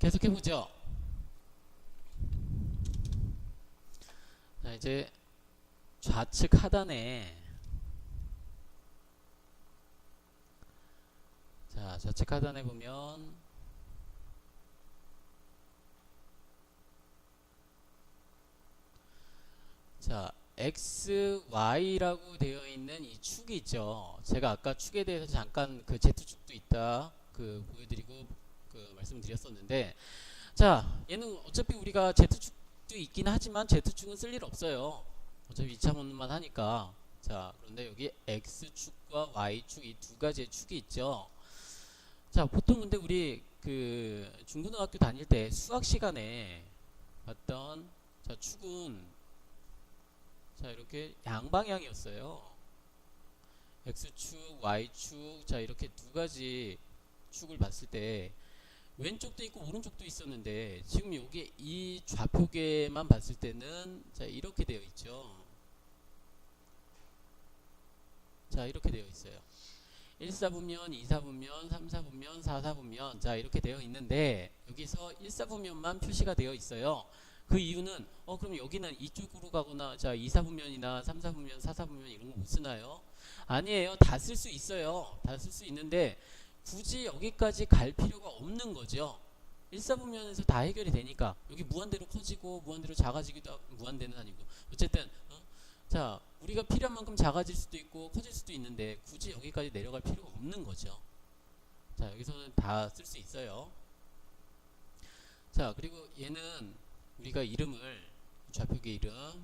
계속 해보죠. 자, 이제 좌측 하단에 좌측 하단에 보면 X, Y라고 되어 있는 이 축이 있죠. 제가 아까 축에 대해서 잠깐 그 Z축도 있다 보여드리고 말씀드렸었는데, 얘는 어차피 우리가 Z축도 있긴 하지만 Z축은 쓸 일 없어요. 어차피 2차원만 하니까. 그런데 여기 X축과 Y축 이 두 가지의 축이 있죠. 보통 근데 우리 중고등학교 다닐 때 수학 시간에 봤던 축은 이렇게 양방향이었어요. X축, Y축, 이렇게 두 가지 축을 봤을 때 왼쪽도 있고 오른쪽도 있었는데, 지금 여기 이 좌표계만 봤을 때는 이렇게 되어 있죠. 이렇게 되어 있어요. 1사분면, 2사분면, 3사분면, 4사분면 이렇게 되어 있는데, 여기서 1사분면만 표시가 되어 있어요. 그 이유는 그럼 여기는 이쪽으로 가거나 2사분면이나 3사분면, 4사분면 이런 거 못 쓰나요? 아니에요. 다 쓸 수 있어요. 다 쓸 수 있는데 굳이 여기까지 갈 필요가 없는 거죠. 1사분면에서 다 해결이 되니까. 여기 무한대로 커지고 무한대로 작아지기도 하고, 무한대는 아니고 어쨌든 우리가 필요한 만큼 작아질 수도 있고 커질 수도 있는데 굳이 여기까지 내려갈 필요가 없는 거죠. 여기서는 다 쓸 수 있어요. 그리고 얘는 우리가 이름을 좌표계 이름을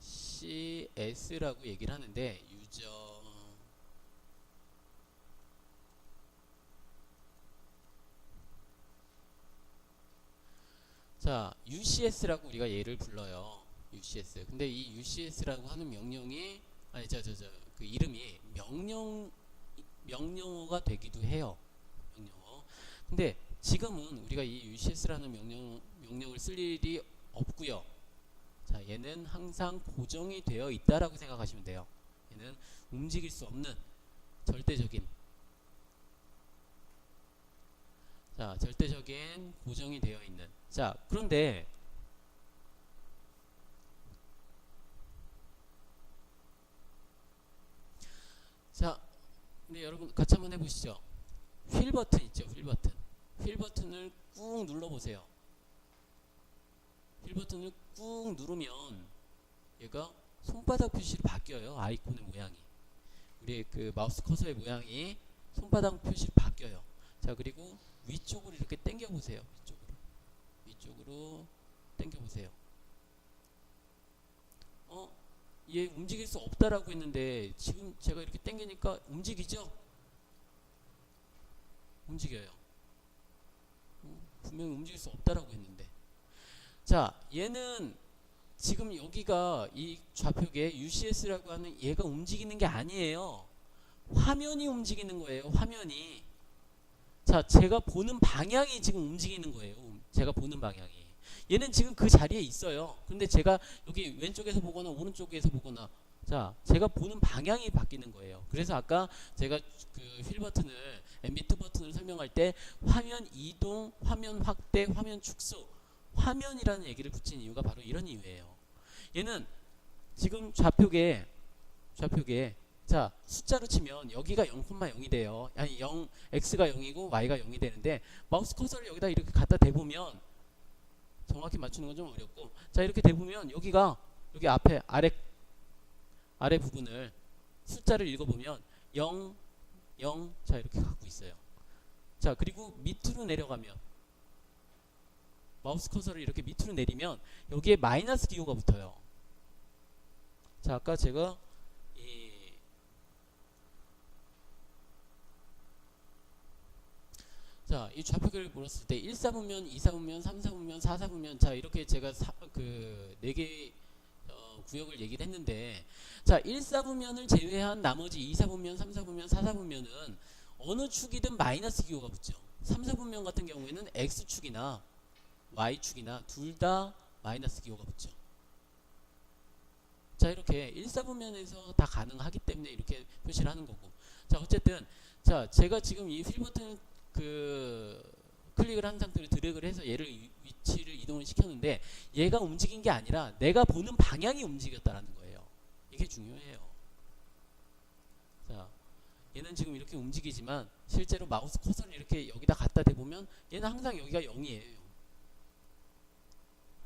UCS라고 얘기를 하는데, 유저 UCS라고 우리가 얘를 불러요. UCS. 근데 이 UCS라고 하는 명령이 그 이름이 명령어가 되기도 해요. 명령어. 근데 지금은 우리가 이 UCS라는 명령을 쓸 일이 없고요. 얘는 항상 고정이 되어 있다라고 생각하시면 돼요. 얘는 움직일 수 없는 절대적인 고정이 되어 있는. 그런데 근데 여러분 같이 한번 해보시죠. 휠 버튼 있죠. 휠 버튼을 꾹 눌러보세요. 휠 버튼을 꾹 누르면 얘가 손바닥 표시로 바뀌어요. 아이콘의 모양이, 우리 그 마우스 커서의 모양이 손바닥 표시로 바뀌어요. 그리고 위쪽으로 이렇게 당겨 보세요. 위쪽으로 당겨 보세요. 얘 움직일 수 없다라고 했는데 지금 제가 이렇게 당기니까 움직이죠? 움직여요. 분명히 움직일 수 없다라고 했는데. 얘는 지금 여기가 이 좌표계 UCS라고 하는 얘가 움직이는 게 아니에요. 화면이 움직이는 거예요. 화면이. 제가 보는 방향이 지금 움직이는 거예요. 제가 보는 방향이. 얘는 지금 그 자리에 있어요. 근데 제가 여기 왼쪽에서 보거나 오른쪽에서 보거나 제가 보는 방향이 바뀌는 거예요. 그래서 아까 제가 그 휠 버튼을, MB2 버튼을 설명할 때 화면 이동, 화면 확대, 화면 축소, 화면이라는 얘기를 붙인 이유가 바로 이런 이유예요. 얘는 지금 좌표계 숫자로 치면 여기가 0,0이 돼요. 아니 X가 0이고 Y가 0이 되는데, 마우스 커서를 여기다 이렇게 갖다 대보면, 정확히 맞추는 건 좀 어렵고, 이렇게 대보면 여기가 여기 앞에 아래 부분을 숫자를 읽어보면 0, 0 이렇게 갖고 있어요. 그리고 밑으로 내려가면, 마우스 커서를 이렇게 밑으로 내리면 여기에 마이너스 기호가 붙어요. 아까 제가 이 좌표계를 물었을 때 1사분면, 2사분면, 3사분면, 4사분면 이렇게 제가 그 4개 구역을 얘기를 했는데, 1사분면을 제외한 나머지 2사분면, 3사분면, 4사분면은 어느 축이든 마이너스 기호가 붙죠. 3사분면 같은 경우에는 X축이나 Y축이나 둘 다 마이너스 기호가 붙죠. 이렇게 1사분면에서 다 가능하기 때문에 이렇게 표시를 하는 거고. 어쨌든 제가 지금 이 휠 버튼을 그 클릭을 한 상태로 드래그를 해서 얘를 위치를 이동을 시켰는데 얘가 움직인 게 아니라 내가 보는 방향이 움직였다라는 거예요. 이게 중요해요. 자, 얘는 지금 이렇게 움직이지만 실제로 마우스 커서를 이렇게 여기다 갖다 대보면 얘는 항상 여기가 0이에요.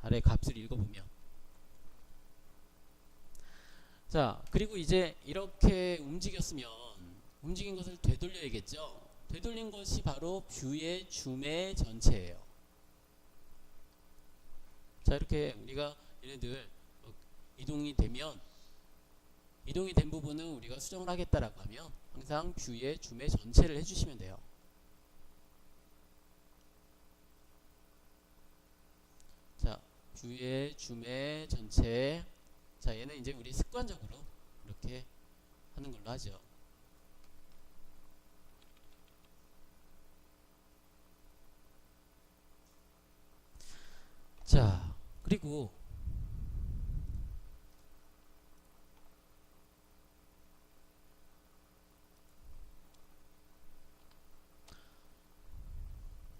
아래 값을 읽어보면. 자, 그리고 이제 이렇게 움직였으면 움직인 것을 되돌려야겠죠. 되돌린 것이 바로 뷰의 줌의 전체예요. 자, 이렇게 우리가 얘네들 이동이 된 부분은 우리가 수정을 하겠다라고 하면 항상 뷰의 줌의 전체를 해주시면 돼요. 자, 뷰의 줌의 전체. 자, 얘는 이제 우리 습관적으로 이렇게 하는 걸로 하죠. 자, 그리고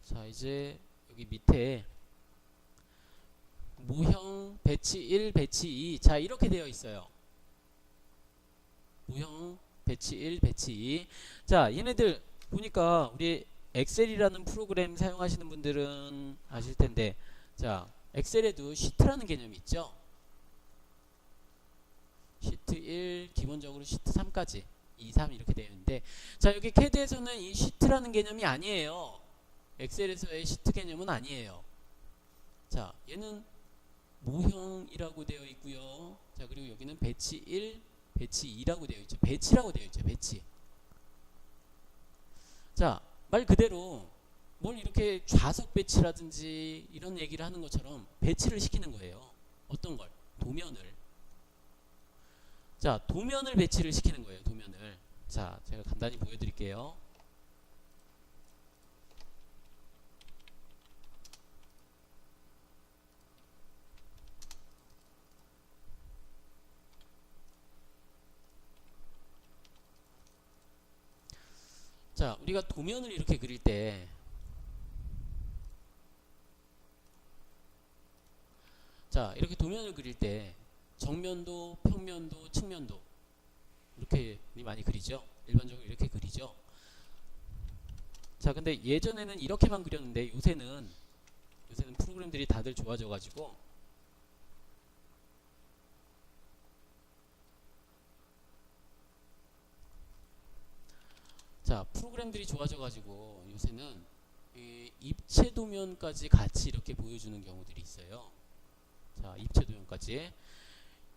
자, 이제 여기 밑에 모형 배치 1, 배치 2. 자, 이렇게 되어 있어요. 모형 배치 1, 배치 2. 자, 얘네들 보니까 우리 엑셀이라는 프로그램 사용하시는 분들은 아실 텐데, 자, 엑셀에도 시트라는 개념이 있죠. 시트 1, 기본적으로 시트 3까지 2, 3 이렇게 되어 있는데, 자, 여기 캐드에서는 이 시트라는 개념이 아니에요. 엑셀에서의 시트 개념은 아니에요. 자, 얘는 모형이라고 되어 있고요. 자, 그리고 여기는 배치 1, 배치 2라고 되어 있죠. 배치라고 되어 있죠. 배치. 자, 말 그대로 뭘 이렇게 좌석 배치라든지 이런 얘기를 하는 것처럼 배치를 시키는 거예요. 어떤 걸? 도면을. 자, 도면을 배치를 시키는 거예요. 도면을. 자, 제가 간단히 보여드릴게요. 자, 우리가 도면을 이렇게 그릴 때, 자, 이렇게 도면을 그릴 때 정면도, 평면도, 측면도 이렇게 많이 그리죠. 일반적으로 이렇게 그리죠. 자, 근데 예전에는 이렇게만 그렸는데 요새는 프로그램들이 다들 좋아져 가지고 자, 프로그램들이 좋아져 가지고 요새는 이 입체 도면까지 같이 이렇게 보여주는 경우들이 있어요. 자, 입체 도면까지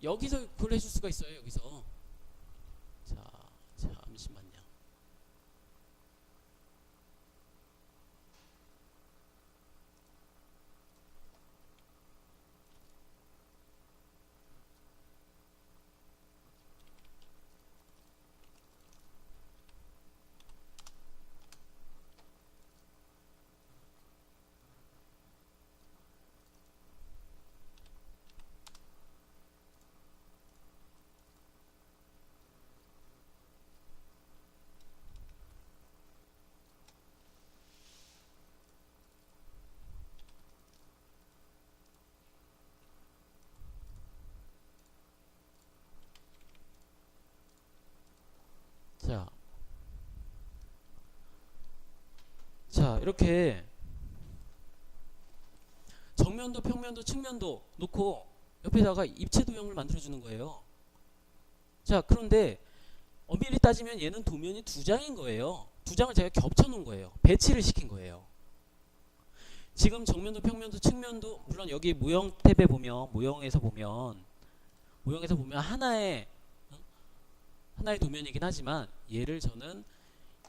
여기서 그걸 해줄 수가 있어요. 여기서. 자, 잠시만요. 자, 이렇게 정면도, 평면도, 측면도 놓고 옆에다가 입체 도형을 만들어주는 거예요. 자, 그런데 엄밀히 따지면 얘는 도면이 두 장인 거예요. 두 장을 제가 겹쳐 놓은 거예요. 배치를 시킨 거예요. 지금 정면도, 평면도, 측면도 물론 여기 모형 탭에 보면 모형에서 보면 하나의 도면이긴 하지만 얘를 저는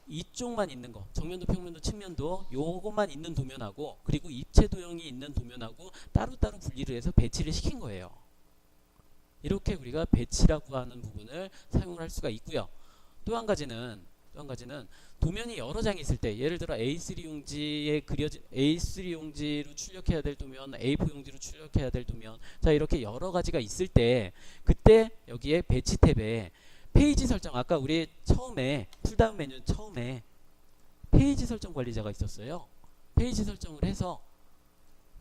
이쪽만 있는 거, 정면도, 평면도, 측면도 요것만 있는 도면하고 그리고 입체 도형이 있는 도면하고 따로따로 분리를 해서 배치를 시킨 거예요. 이렇게 우리가 배치라고 하는 부분을 사용을 할 수가 있고요. 또 한 가지는 도면이 여러 장이 있을 때, 예를 들어 A3 용지에 A3 용지로 출력해야 될 도면, A4 용지로 출력해야 될 도면, 자, 이렇게 여러 가지가 있을 때 그때 여기에 배치 탭에 페이지 설정, 아까 우리 처음에 풀다운 메뉴 처음에 페이지 설정 관리자가 있었어요. 페이지 설정을 해서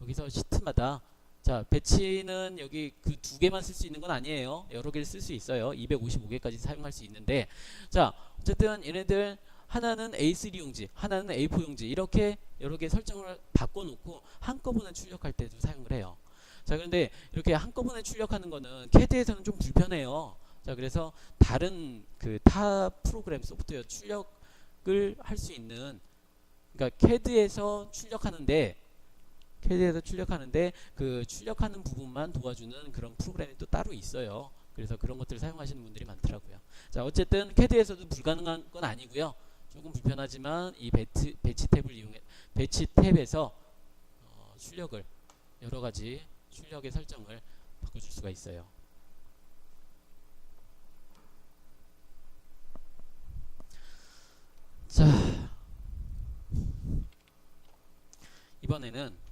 여기서 시트마다 자 배치는 여기 그 두 개만 쓸 수 있는 건 아니에요. 여러 개를 쓸 수 있어요. 255개까지 사용할 수 있는데 자 어쨌든 얘네들 하나는 A3 용지, 하나는 A4 용지 이렇게 여러 개 설정을 바꿔놓고 한꺼번에 출력할 때도 사용을 해요. 자 그런데 이렇게 한꺼번에 출력하는 거는 CAD에서는 좀 불편해요. 자 그래서 다른 그 타 프로그램 소프트웨어 출력을 할 수 있는 그러니까 CAD에서 출력하는데 그 출력하는 부분만 도와주는 그런 프로그램이 또 따로 있어요. 그래서 그런 것들을 사용하시는 분들이 많더라고요. 자 어쨌든 CAD에서도 불가능한 건 아니고요. 조금 불편하지만 이 배치 탭을 이용해 배치 탭에서 출력을 여러 가지 출력의 설정을 바꿔줄 수가 있어요. 자 이번에는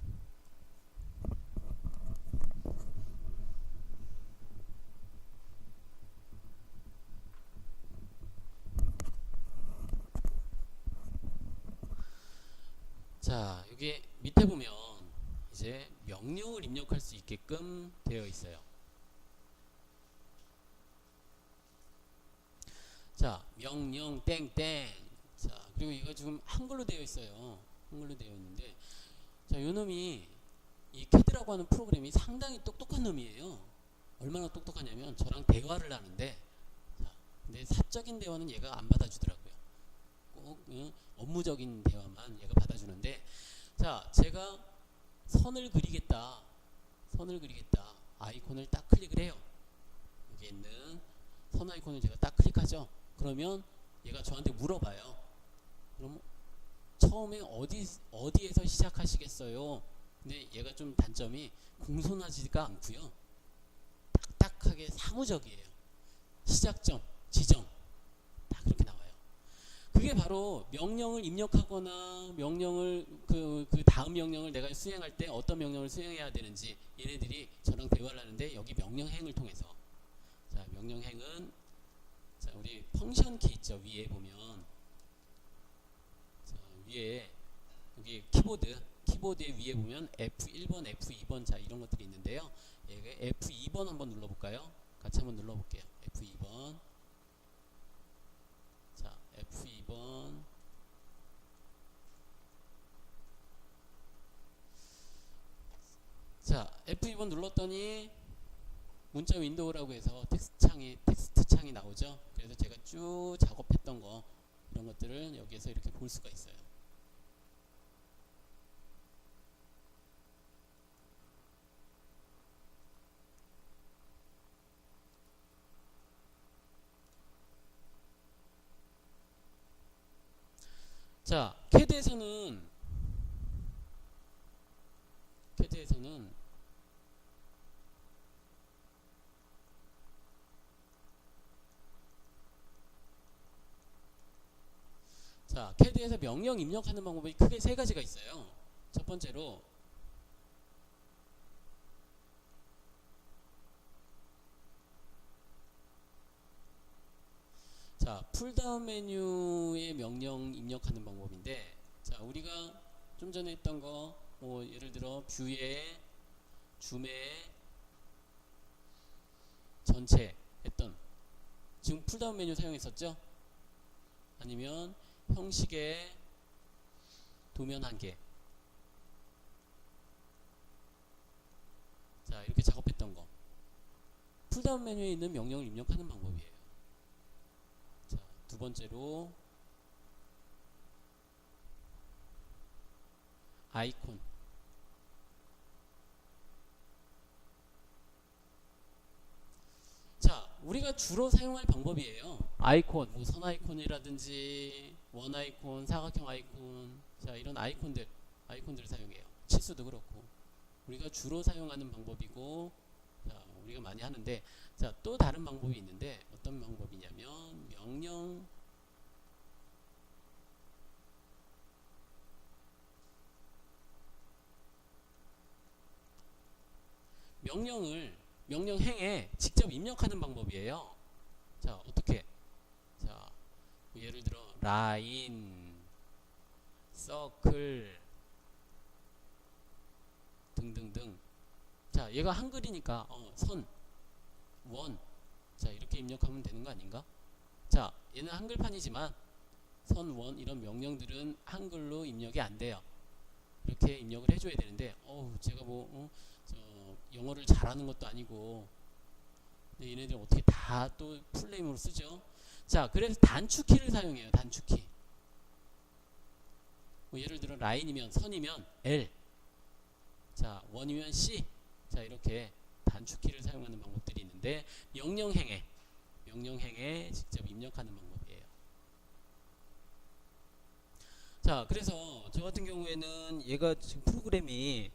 자 여기 밑에 보면 이제 명령을 입력할 수 있게끔 되어 있어요. 자 명령 땡땡 자 그리고 이거 지금 한글로 되어 있어요. 한글로 되어 있는데 자 요놈이 이 CAD라고 하는 프로그램이 상당히 똑똑한 놈이에요. 얼마나 똑똑하냐면 저랑 대화를 하는데 자, 근데 사적인 대화는 얘가 안 받아주더라고요. 꼭 업무적인 대화만 얘가 받아주는데 자 제가 선을 그리겠다 아이콘을 딱 클릭을 해요. 여기 있는 선 아이콘을 제가 딱 클릭하죠. 그러면 얘가 저한테 물어봐요. 그럼 처음에 어디에서 시작하시겠어요? 근데 얘가 좀 단점이 공손하지가 않고요. 딱딱하게 사무적이에요. 시작점, 지점 다 그렇게 나와요. 그게 바로 명령을 입력하거나 명령을 그 다음 명령을 내가 수행할 때 어떤 명령을 수행해야 되는지 얘네들이 저랑 대화를 하는데 여기 명령행을 통해서 자 명령행은 자 우리 펑션 키 있죠. 위에 보면 자 위에 여기 키보드의 위에 보면 F1번, F2번 자 이런 것들이 있는데요. F2번 한번 눌러볼까요? 같이 한번 눌러볼게요. F2번 자 F2번 자 F2번 눌렀더니 문자 윈도우라고 해서 텍스트 창이 나오죠. 그래서 제가 쭉 작업했던 거 이런 것들을 여기에서 이렇게 볼 수가 있어요. 자 CAD에서는 자 CAD에서 명령 입력하는 방법이 크게 세 가지가 있어요. 첫 번째로 자 풀다운 메뉴의 명령 입력하는 방법인데 자 우리가 좀 전에 했던 거 뭐 예를 들어 뷰에 줌에 전체 했던 지금 풀다운 메뉴 사용했었죠? 아니면 형식의 도면 한 개 자 이렇게 작업했던 거 풀다운 메뉴에 있는 명령을 입력하는 방법이에요. 자 두 번째로 아이콘 자 우리가 주로 사용할 방법이에요. 아이콘 뭐 선 아이콘이라든지 원 아이콘 사각형 아이콘 자 이런 아이콘들을 사용해요. 치수도 그렇고 우리가 주로 사용하는 방법이고 자 우리가 많이 하는데 자 또 다른 방법이 있는데 어떤 방법이냐면 명령행에 직접 입력하는 방법이에요. 자 어떻게 자 예를 들어 라인 서클 등등등. 자, 얘가 한글이니까 선, 원. 자, 이렇게 입력하면 되는 거 아닌가? 자, 얘는 한글판이지만 선, 원 이런 명령들은 한글로 입력이 안 돼요. 이렇게 입력을 해줘야 되는데, 제가 영어를 잘하는 것도 아니고, 근데 얘네들 어떻게 다 또 풀네임으로 쓰죠? 자, 그래서 단축키를 사용해요. 단축키. 뭐 예를 들어 라인이면 선이면 L, 자 원이면 C. 자, 이렇게 단축키를 사용하는 방법들이 있는데 명령행에 직접 입력하는 방법이에요. 자, 그래서 저 같은 경우에는 얘가 지금 프로그램이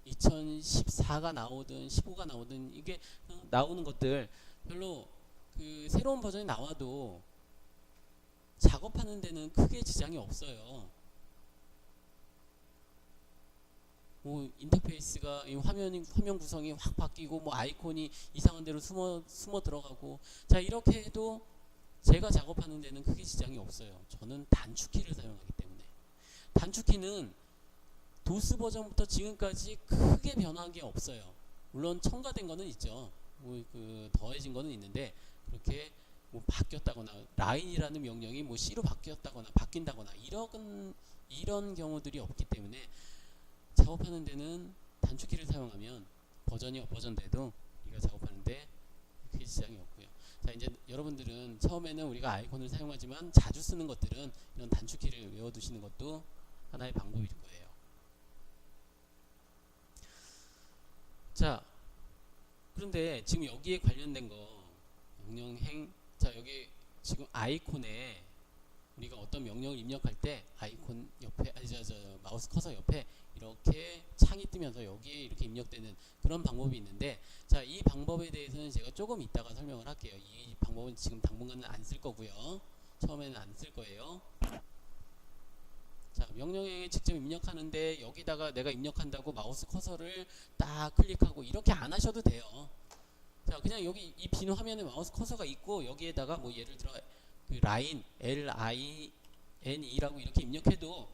2014가 나오든 15가 나오든 이게 나오는 것들 별로 그 새로운 버전이 나와도 작업하는 데는 크게 지장이 없어요. 뭐 인터페이스가 화면 구성이 확 바뀌고 뭐 아이콘이 이상한 데로 숨어 들어가고, 자 이렇게 해도 제가 작업하는 데는 크게 지장이 없어요. 저는 단축키를 사용하기 때문에. 단축키는 도스 버전부터 지금까지 크게 변한 게 없어요. 물론 첨가된 거는 있죠. 뭐 더해진 거는 있는데 그렇게 뭐 바뀌었다거나 라인이라는 명령이 뭐 C로 바뀐다거나 이런 경우들이 없기 때문에 작업하는 데는 단축키를 사용하면 버전이 업버전돼도 우리가 작업하는데 크게 지장이 없고요. 자, 이제 여러분들은 처음에는 우리가 아이콘을 사용하지만 자주 쓰는 것들은 이런 단축키를 외워두시는 것도 하나의 방법일 거예요. 자, 그런데 지금 여기에 관련된 거 명령행, 자 여기 지금 아이콘에 우리가 어떤 명령을 입력할 때 아이콘 옆에 마우스 커서 옆에 이렇게 창이 뜨면서 여기에 이렇게 입력되는 그런 방법이 있는데, 자 이 방법에 대해서는 제가 조금 이따가 설명을 할게요. 이 방법은 지금 당분간은 안 쓸 거고요. 처음에는 안 쓸 거예요. 자, 명령에 직접 입력하는데 여기다가 내가 입력한다고 마우스 커서를 딱 클릭하고 이렇게 안 하셔도 돼요. 자, 그냥 여기 이 빈 화면에 마우스 커서가 있고 여기에다가 뭐 예를 들어 그 라인 LINE라고 이렇게 입력해도,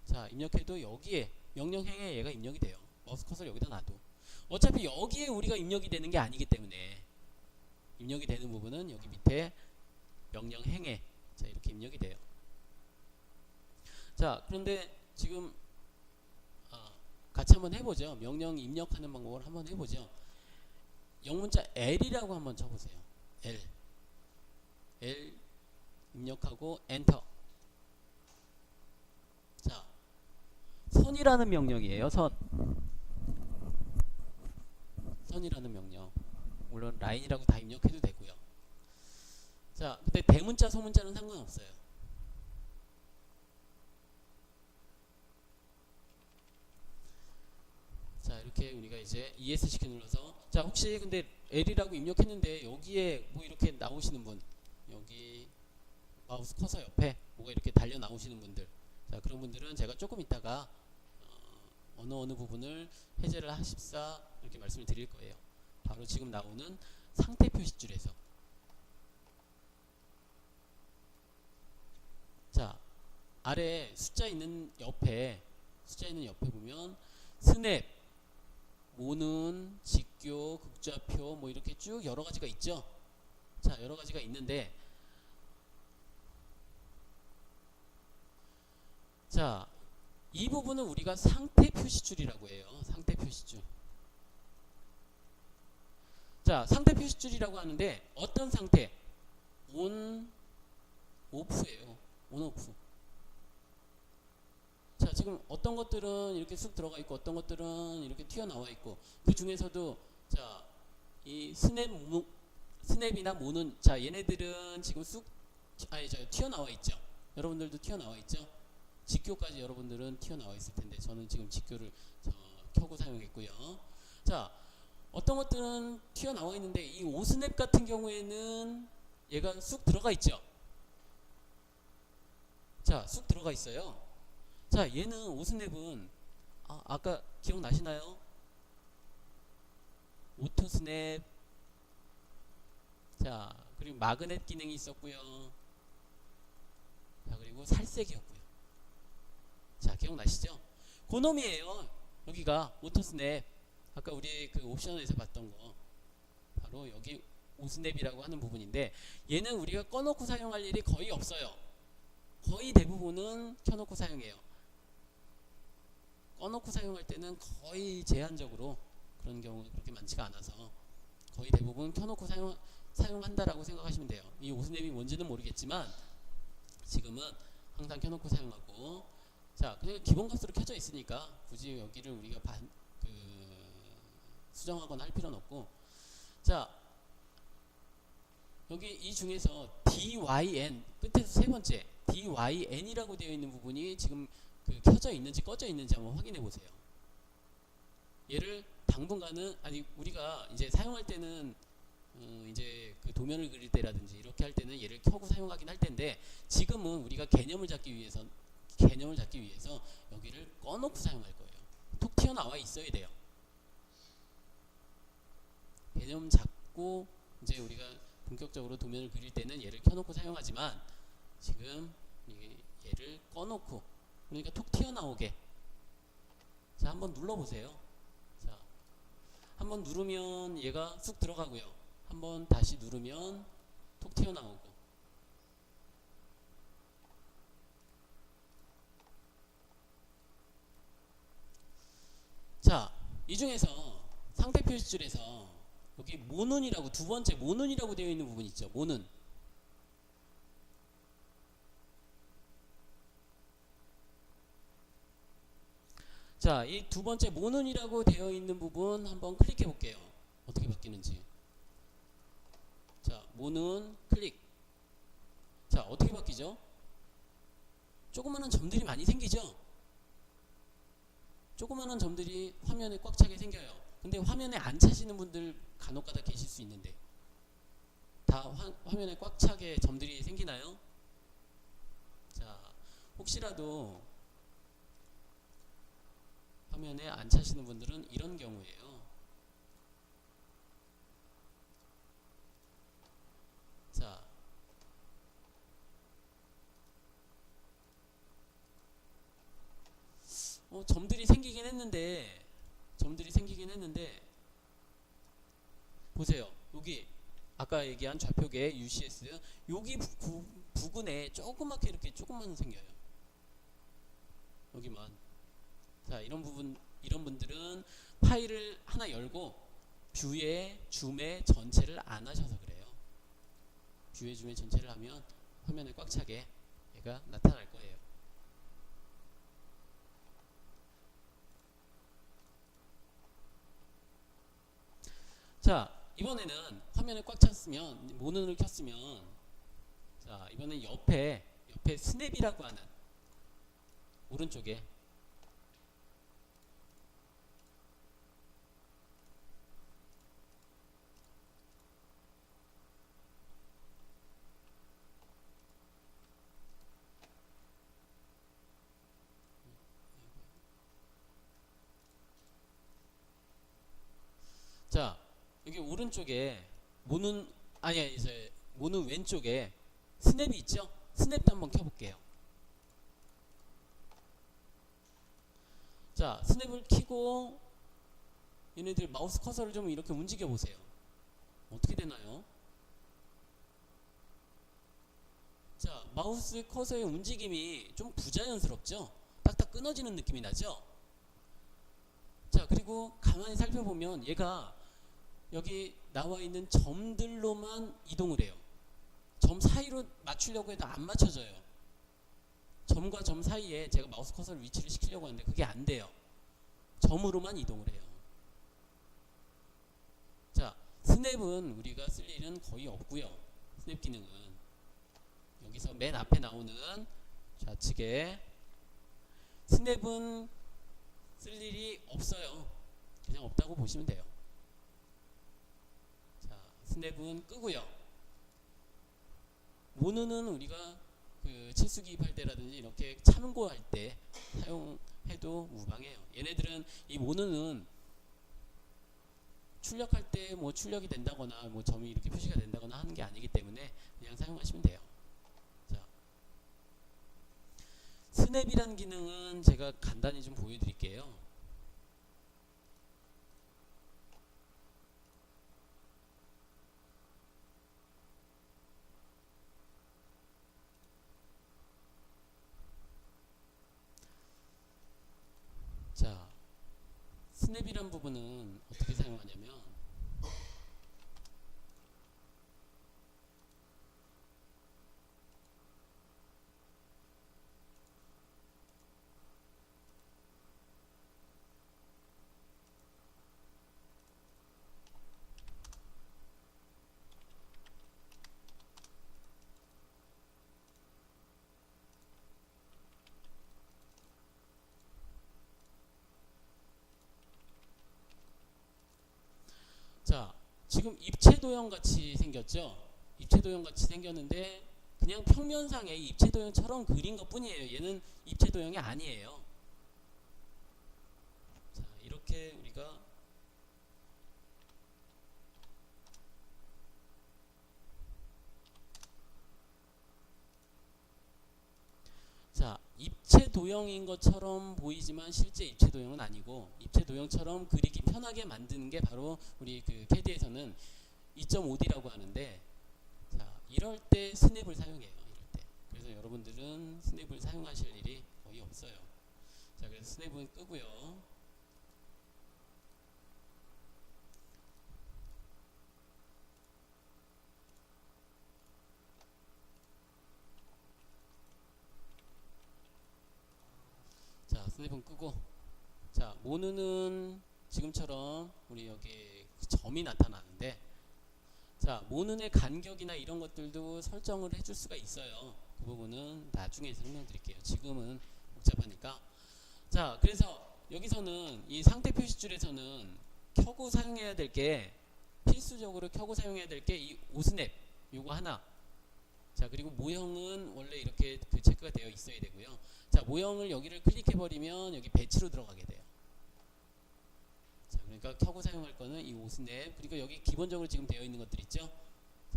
자 입력해도 여기에 명령행에 얘가 입력이 돼요. 마우스 커서를 여기다 놔도 어차피 여기에 우리가 입력이 되는 게 아니기 때문에 입력이 되는 부분은 여기 밑에 명령행에 자 이렇게 입력이 돼요. 자, 그런데 지금 같이 한번 해보죠. 명령 입력하는 방법을 한번 해보죠. 영문자 L이라고 한번 쳐보세요. L 입력하고 엔터. 자, 선이라는 명령이에요. 선이라는 명령. 물론 라인이라고 다 입력해도 되고요. 자, 근데 대문자 소문자는 상관없어요. 자, 이렇게 우리가 이제 ESC 키 눌러서, 자 혹시 근데 L이라고 입력했는데 여기에 뭐 이렇게 나오시는 분, 여기 마우스 커서 옆에 뭐가 이렇게 달려 나오시는 분들, 자 그런 분들은 제가 조금 있다가 어느 부분을 해제를 하십사 이렇게 말씀을 드릴 거예요. 바로 지금 나오는 상태 표시줄에서. 자, 아래 숫자 있는 옆에 보면 스냅, 모눈, 직교, 극좌표 뭐 이렇게 쭉 여러 가지가 있죠. 자, 여러 가지가 있는데, 자, 이 부분은 우리가 상태 표시줄이라고 해요. 상태 표시줄. 자, 상태 표시줄이라고 하는데 어떤 상태? 온, 오프예요. 온, 오프. 자, 지금 어떤 것들은 이렇게 쑥 들어가 있고 어떤 것들은 이렇게 튀어나와 있고, 그 중에서도 자, 이 스냅이나 모는, 자 얘네들은 지금 튀어나와 있죠. 여러분들도 튀어나와 있죠. 직교까지 여러분들은 튀어나와 있을 텐데 저는 지금 직교를 켜고 사용했고요. 자, 어떤 것들은 튀어나와 있는데 이 오스냅 같은 경우에는 얘가 쑥 들어가 있죠. 자, 쑥 들어가 있어요. 자, 얘는 오스냅은 아까 기억나시나요? 오토스냅, 자 그리고 마그넷 기능이 있었고요. 자, 그리고 살색이었고요. 자, 기억나시죠? 그놈이에요. 여기가 오토스냅. 아까 우리 그 옵션에서 봤던 거. 바로 여기 오스냅이라고 하는 부분인데, 얘는 우리가 꺼놓고 사용할 일이 거의 없어요. 거의 대부분은 켜놓고 사용해요. 꺼놓고 사용할 때는 거의 제한적으로, 그런 경우가 그렇게 많지가 않아서 거의 대부분 켜놓고 사용한다라고 생각하시면 돼요. 이 오스냅이 뭔지는 모르겠지만 지금은 항상 켜놓고 사용하고, 자, 그냥 기본값으로 켜져 있으니까 굳이 여기를 우리가 수정하거나 할 필요는 없고, 자, 여기 이 중에서 DYN 끝에서 세 번째 DYN이라고 되어 있는 부분이 지금 켜져 있는지 꺼져 있는지 한번 확인해 보세요. 얘를 당분간은, 아니, 우리가 이제 사용할 때는 이제 그 도면을 그릴 때라든지 이렇게 할 때는 얘를 켜고 사용하긴 할 텐데, 지금은 우리가 개념을 잡기 위해서 여기를 꺼놓고 사용할 거예요. 톡 튀어나와 있어야 돼요. 개념 잡고 이제 우리가 본격적으로 도면을 그릴 때는 얘를 켜놓고 사용하지만, 지금 얘를 꺼놓고, 그러니까 톡 튀어나오게. 자, 한번 눌러보세요. 자, 한번 누르면 얘가 쑥 들어가고요. 한번 다시 누르면 톡 튀어나오고. 자, 이 중에서 상태 표시줄에서 여기 모눈이라고, 두 번째 모눈이라고 되어 있는 부분 있죠. 모눈. 자, 이 두 번째 모눈이라고 되어 있는 부분 한번 클릭해 볼게요. 어떻게 바뀌는지. 자, 모눈 클릭. 자, 어떻게 바뀌죠? 조그마한 점들이 많이 생기죠? 조그마한 점들이 화면에 꽉 차게 생겨요. 근데 화면에 안 차시는 분들 간혹가다 계실 수 있는데, 다 화면에 꽉 차게 점들이 생기나요? 자, 혹시라도 화면에 안 차시는 분들은 이런 경우예요. 자, 점들이 생기긴 했는데 보세요. 여기 아까 얘기한 좌표계 UCS 여기 부근에 조그맣게 이렇게 조금만 생겨요. 여기만. 자, 이런 분들은 파일을 하나 열고 뷰에 줌의 전체를 안 하셔서 그래요. 뷰에 줌의 전체를 하면 화면에 꽉 차게 얘가 나타날 거예요. 자, 이번에는 화면에 꽉 찼으면, 모눈을 켰으면, 자, 이번엔 옆에 스냅이라고 하는 오른쪽에 자, 여기 오른쪽에 모눈, 아니, 이제 모눈 왼쪽에 스냅이 있죠? 스냅도 한번 켜볼게요. 자, 스냅을 켜고 얘네들 마우스 커서를 좀 이렇게 움직여 보세요. 어떻게 되나요? 자, 마우스 커서의 움직임이 좀 부자연스럽죠? 딱딱 끊어지는 느낌이 나죠? 자, 그리고 가만히 살펴보면 얘가 여기 나와 있는 점들로만 이동을 해요. 점 사이로 맞추려고 해도 안 맞춰져요. 점과 점 사이에 제가 마우스 커서를 위치를 시키려고 하는데 그게 안 돼요. 점으로만 이동을 해요. 자, 스냅은 우리가 쓸 일은 거의 없고요. 스냅 기능은 여기서 맨 앞에 나오는 좌측에 스냅은 쓸 일이 없어요. 그냥 없다고 보시면 돼요. 자, 스냅은 끄고요. 모눈은 우리가 그 칠수기입할 때라든지 이렇게 참고할 때 사용해도 무방해요. 얘네들은, 이 모눈은 출력할 때 뭐 출력이 된다거나 뭐 점이 이렇게 표시가 된다거나 하는 게 아니기 때문에 그냥 사용하시면 돼요. 자, 스냅이라는 기능은 제가 간단히 좀 보여드릴게요. 자, 스냅이란 부분은 어떻게 사용하냐면, 자, 지금 입체 도형 같이 생겼죠? 입체 도형 같이 생겼는데 그냥 평면상의 입체 도형처럼 그린 것 뿐이에요. 얘는 입체 도형이 아니에요. 자, 이렇게 우리가 자, 입체 도형인 것처럼 보이지만 실제 입체 도형은 아니고, 입체 도형처럼 그리기 편하게 만드는 게 바로 우리 그 캐드에서는 2.5D라고 하는데, 자, 이럴 때 스냅을 사용해요. 이럴 때. 그래서 여러분들은 스냅을 사용하실 일이 거의 없어요. 자, 그래서 스냅은 끄고요. 자, 스냅은 끄고, 자, 모누는 지금처럼 우리 여기 점이 나타나는데, 자, 모눈의 간격이나 이런 것들도 설정을 해줄 수가 있어요. 그 부분은 나중에 설명드릴게요. 지금은 복잡하니까. 자, 그래서 여기서는 이 상태 표시줄에서는 켜고 사용해야 될 게, 필수적으로 켜고 사용해야 될 게 이 오스냅 요거 하나. 자, 그리고 모형은 원래 이렇게 그 체크가 되어 있어야 되고요. 자, 모형을 여기를 클릭해버리면 여기 배치로 들어가게 돼요. 자, 그러니까 켜고 사용할 거는 이 오스냅, 그리고 여기 기본적으로 지금 되어 있는 것들 있죠.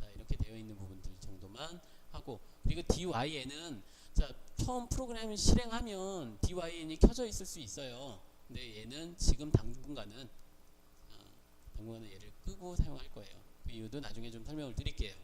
자, 이렇게 되어 있는 부분들 정도만 하고, 그리고 DYN은 자, 처음 프로그램을 실행하면 DYN이 켜져 있을 수 있어요. 근데 얘는 지금 당분간은 얘를 끄고 사용할 거예요. 그 이유도 나중에 좀 설명을 드릴게요.